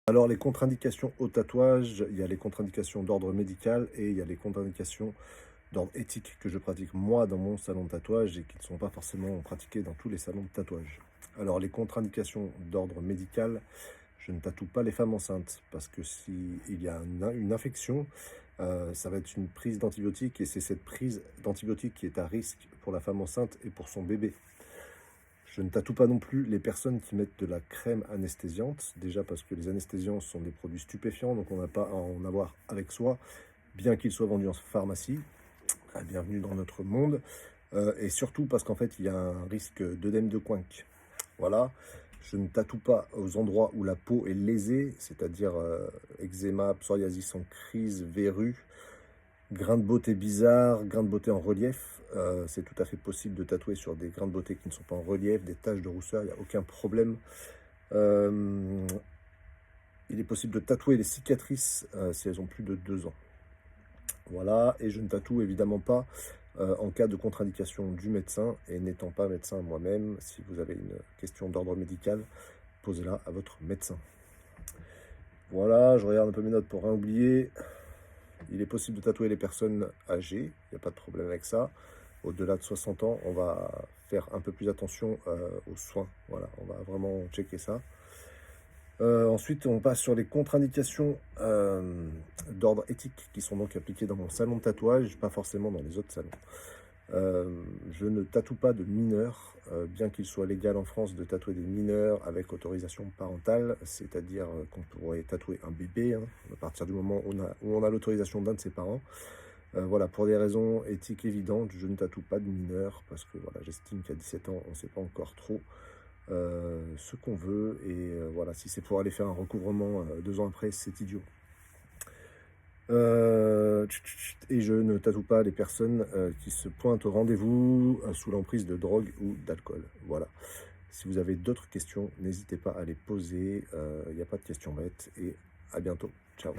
Alors les contre-indications au tatouage, il y a les contre-indications d'ordre médical et il y a les contre-indications d'ordre éthique que je pratique moi dans mon salon de tatouage et qui ne sont pas forcément pratiquées dans tous les salons de tatouage. Alors les contre-indications d'ordre médical, je ne tatoue pas les femmes enceintes parce que si il y a une infection, ça va être une prise d'antibiotiques et c'est cette prise d'antibiotiques qui est à risque pour la femme enceinte et pour son bébé. Je ne tatoue pas non plus les personnes qui mettent de la crème anesthésiante, déjà parce que les anesthésiants sont des produits stupéfiants, donc on n'a pas à en avoir avec soi, bien qu'ils soient vendus en pharmacie. Bienvenue dans notre monde. Et surtout parce qu'en fait, il y a un risque d'œdème de Quinque. Voilà. Je ne tatoue pas aux endroits où la peau est lésée, c'est-à-dire eczéma, psoriasis en crise, verrues, grains de beauté bizarres, grains de beauté en relief. C'est tout à fait possible de tatouer sur des grains de beauté qui ne sont pas en relief, des taches de rousseur, il n'y a aucun problème. Euh, il est possible de tatouer les cicatrices si elles ont plus de 2 ans. Voilà, et je ne tatoue évidemment pas en cas de contre-indication du médecin, et n'étant pas médecin moi-même, si vous avez une question d'ordre médical, posez-la à votre médecin. Voilà, je regarde un peu mes notes pour rien oublier. Il est possible de tatouer les personnes âgées, il n'y a pas de problème avec ça. Au-delà de 60 ans, on va faire un peu plus attention aux soins. Voilà, on va vraiment checker ça. Ensuite, on passe sur les contre-indications d'ordre éthique qui sont donc appliquées dans mon salon de tatouage, pas forcément dans les autres salons. Je ne tatoue pas de mineurs, bien qu'il soit légal en France de tatouer des mineurs avec autorisation parentale, c'est-à-dire qu'on pourrait tatouer un bébé à partir du moment où on a l'autorisation d'un de ses parents. Voilà, pour des raisons éthiques évidentes, je ne tatoue pas de mineurs parce que voilà, j'estime qu'à 17 ans, on ne sait pas encore trop ce qu'on veut. Et voilà, si c'est pour aller faire un recouvrement 2 ans après, c'est idiot. Et je ne tatoue pas les personnes qui se pointent au rendez-vous sous l'emprise de drogue ou d'alcool. Voilà. Si vous avez d'autres questions, n'hésitez pas à les poser. Il n'y a pas de questions bêtes. Et à bientôt. Ciao.